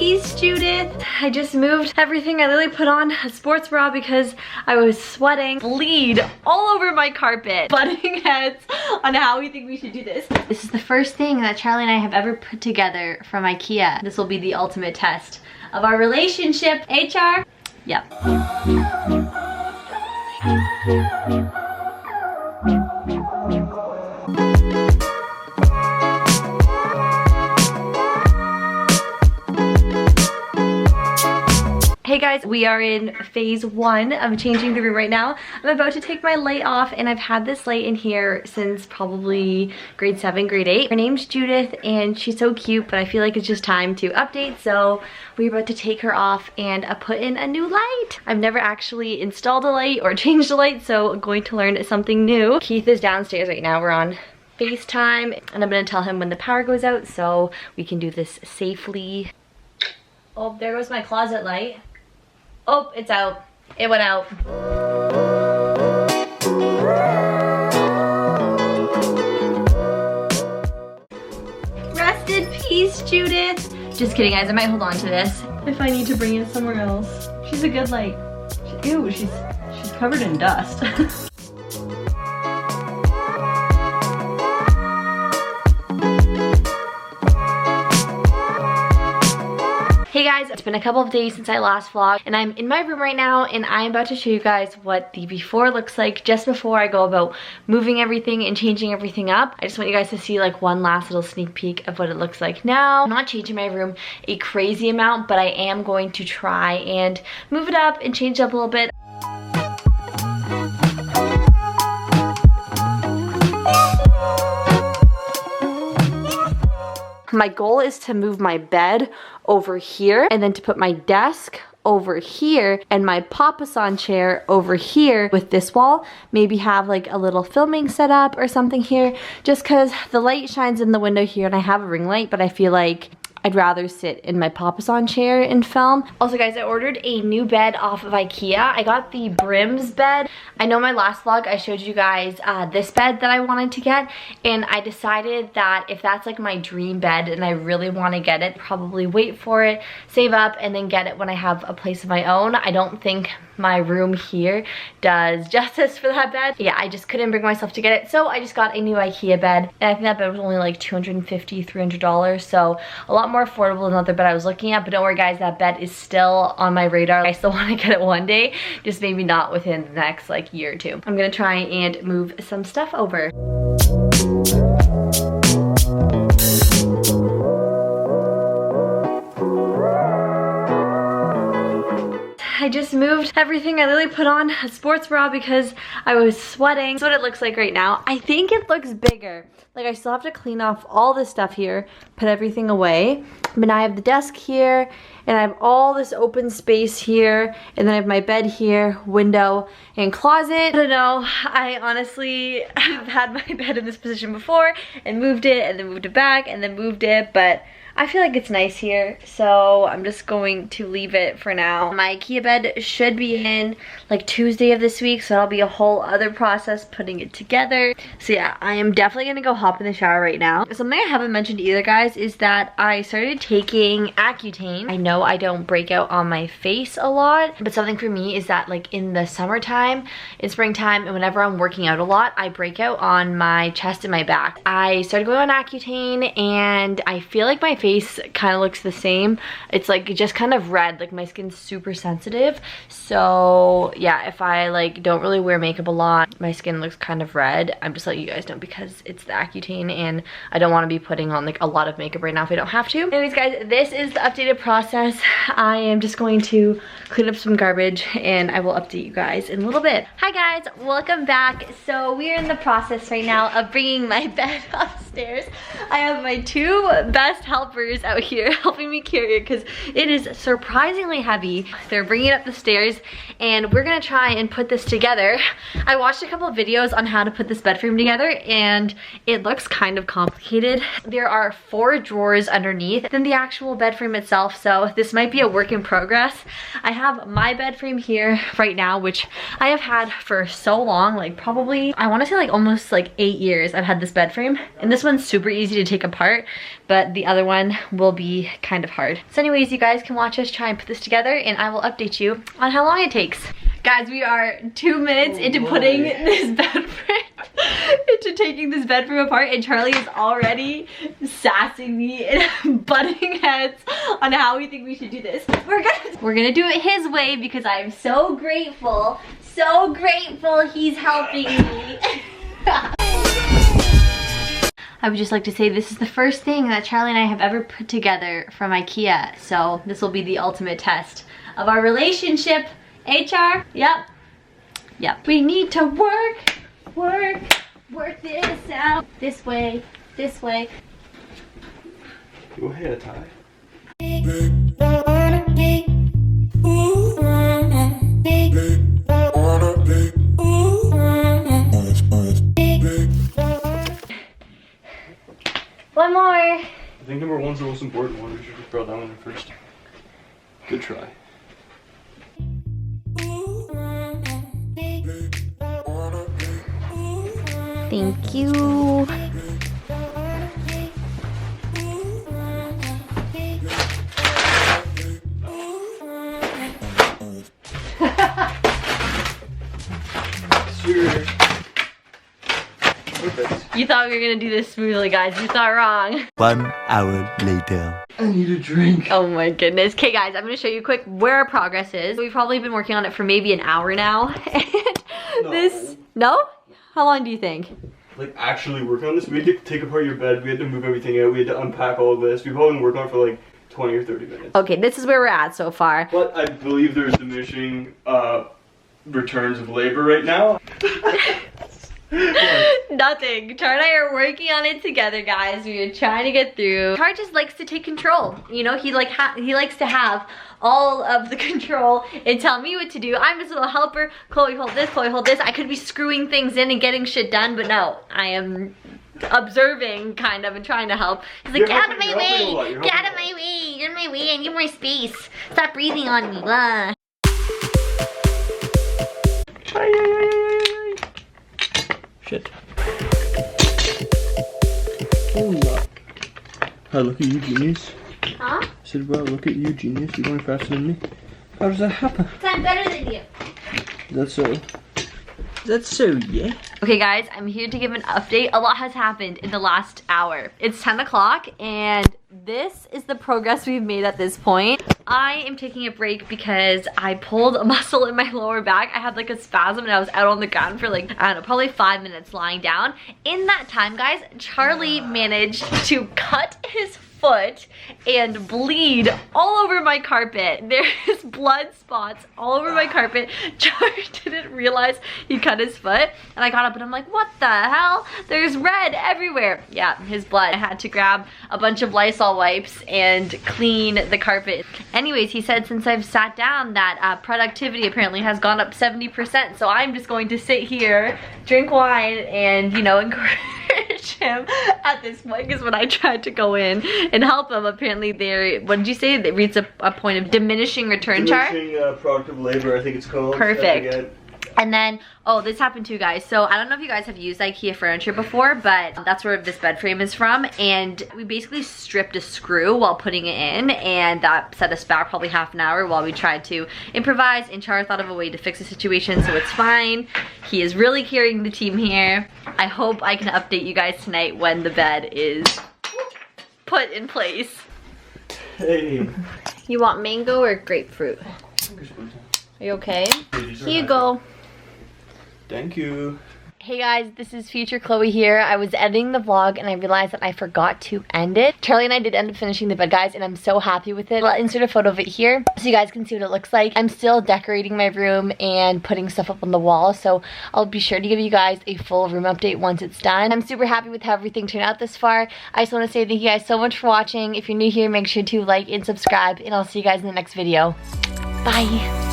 peace, Judith. I just moved everything. I literally put on a sports bra because I was sweating. Bleed all over my carpet. Butting heads on how we think we should do this. This is the first thing that Charlie and I have ever put together from Ikea. This will be the ultimate test of our relationship. HR? Yep. Hey guys, we are in phase 1 of changing the room right now. I'm about to take my light off, and I've had this light in here since probably grade 7, grade 8. Her name's Judith and she's so cute, but I feel like it's just time to update. So we're about to take her off and put in a new light. I've never actually installed a light or changed a light, so I'm going to learn something new. Keith is downstairs right now. We're on FaceTime and I'm gonna tell him when the power goes out so we can do this safely. Oh, there goes my closet light. Oh, it's out. It went out. Rest in peace, Judith. Just kidding, guys. I might hold on to this if I need to bring it somewhere else. She's a good light. Ew, she's covered in dust. Hey guys, it's been a couple of days since I last vlogged and I'm in my room right now and I'm about to show you guys what the before looks like just before I go about moving everything and changing everything up. I just want you guys to see like one last little sneak peek of what it looks like now. I'm not changing my room a crazy amount, but I am going to try and move it up and change it up a little bit. My goal is to move my bed over here and then to put my desk over here and my Waaaisan chair over here with this wall. Maybe have like a little filming setup or something here just because the light shines in the window here and I have a ring light, but I feel like I'd rather sit in my Waaaisan chair and film. Also guys, I ordered a new bed off of Ikea. I got the Brims bed. I know my last vlog I showed you guys this bed that I wanted to get, and I decided that if that's like my dream bed and I really want to get it, probably wait for it, save up, and then get it when I have a place of my own. I don't think my room here does justice for that bed. Yeah, I just couldn't bring myself to get it, so I just got a new Ikea bed, and I think that bed was only like $250, $300, so a lot more affordable than the other bed I was looking at. But don't worry guys, that bed is still on my radar. I still want to get it one day, just maybe not within the next like year or two. I'm gonna try and move some stuff over. I just moved everything. I literally put on a sports bra because I was sweating. That's what it looks like right now. I think it looks bigger. Like I still have to clean off all this stuff here, put everything away. But now I have the desk here and I have all this open space here, and then I have my bed here, window and closet. I don't know, I honestly have had my bed in this position before and moved it and then moved it back and then moved it, but I feel like it's nice here, so I'm just going to leave it for now. My Ikea bed should be in like Tuesday of this week, so that'll be a whole other process putting it together. So yeah, I am definitely gonna go hop in the shower right now. Something I haven't mentioned either, guys, is that I started taking Accutane. I know I don't break out on my face a lot, but something for me is that like in the summertime, in springtime, and whenever I'm working out a lot, I break out on my chest and my back. I started going on Accutane and I feel like my face kind of looks the same. It's like just kind of red, like my skin's super sensitive. So yeah, if I like don't really wear makeup a lot, my skin looks kind of red. I'm just letting you guys know because it's the Accutane and I don't want to be putting on like a lot of makeup right now if I don't have to. Anyways guys, this is the updated process. I am just going to clean up some garbage and I will update you guys in a little bit. Hi guys, welcome back. So we are in the process right now of bringing my bed upstairs. I have my two best helpers out here helping me carry it because it is surprisingly heavy. They're bringing it up the stairs and we're gonna try and put this together. I watched a couple of videos on how to put this bed frame together and it looks kind of complicated. There are 4 drawers underneath than the actual bed frame itself, so this might be a work in progress. I have my bed frame here right now, which I have had for so long, like probably I want to say like almost like 8 years I've had this bed frame, and this one one's super easy to take apart, but the other one will be kind of hard. So anyways, you guys can watch us try and put this together, and I will update you on how long it takes. Guys, we are 2 minutes into putting this bed frame, into taking this bed frame apart, and Charlie is already sassing me and butting heads on how we think we should do this. We're gonna do it his way because I'm so grateful he's helping me. I would just like to say this is the first thing that Charlie and I have ever put together from Ikea, so this will be the ultimate test of our relationship. HR? Yep. We need to work this out. This way. Your hair tie. One more. I think number one's the most important one. We should have brought that one in first. Good try. Thank you. Sure. Perfect. You thought we were gonna do this smoothly, guys. You thought wrong. 1 hour later. I need a drink. Oh my goodness. Okay guys, I'm gonna show you quick where our progress is. We've probably been working on it for maybe an hour now. No? How long do you think? Like actually working on this, we had to take apart your bed, we had to move everything out, we had to unpack all of this. We've probably been working on it for like 20 or 30 minutes. Okay, this is where we're at so far. But I believe there's diminishing returns of labor right now. Nothing. Char and I are working on it together, guys. We are trying to get through. Char just likes to take control. You know, he likes to have all of the control and tell me what to do. I'm just a little helper. Chloe, hold this. Chloe, hold this. I could be screwing things in and getting shit done, but no, I am observing kind of and trying to help. He's like, get out of my way. Get out of my way. You're in my way. I need more space. Stop breathing on me. Blah. Shit. Oh, hi, look at you, genius. Huh? I said, well, look at you, genius. You're going faster than me. How does that happen? Because I'm better than you. That's so. That's so, yeah. Okay guys, I'm here to give an update. A lot has happened in the last hour. It's 10 o'clock and this is the progress we've made at this point. I am taking a break because I pulled a muscle in my lower back. I had like a spasm and I was out on the ground for like, I don't know, probably 5 minutes lying down. In that time, guys, Charlie managed to cut his foot and bleed all over my carpet. There's blood spots all over my carpet. Charlie didn't realize he cut his foot and I got up and I'm like, what the hell? There's red everywhere. Yeah, his blood. I had to grab a bunch of Lysol wipes and clean the carpet. Anyways, he said since I've sat down that productivity apparently has gone up 70%. So I'm just going to sit here, drink wine, and you know, encourage him at this point, because when I tried to go in and help him, apparently there, what did you say? It reaches a point of diminishing return chart? Diminishing productive labor, I think it's called. Perfect. And then, oh, this happened too, guys. So I don't know if you guys have used IKEA furniture before, but that's where this bed frame is from. And we basically stripped a screw while putting it in, and that set us back probably half an hour while we tried to improvise. And Char thought of a way to fix the situation, so it's fine. He is really carrying the team here. I hope I can update you guys tonight when the bed is put in place. Hey. You want mango or grapefruit? Are you okay? Here you go. Thank you. Hey guys, this is future Chloe here. I was editing the vlog and I realized that I forgot to end it. Charlie and I did end up finishing the bed, guys, and I'm so happy with it. I'll insert a photo of it here so you guys can see what it looks like. I'm still decorating my room and putting stuff up on the wall, so I'll be sure to give you guys a full room update once it's done. I'm super happy with how everything turned out this far. I just want to say thank you guys so much for watching. If you're new here, make sure to like and subscribe, and I'll see you guys in the next video. Bye.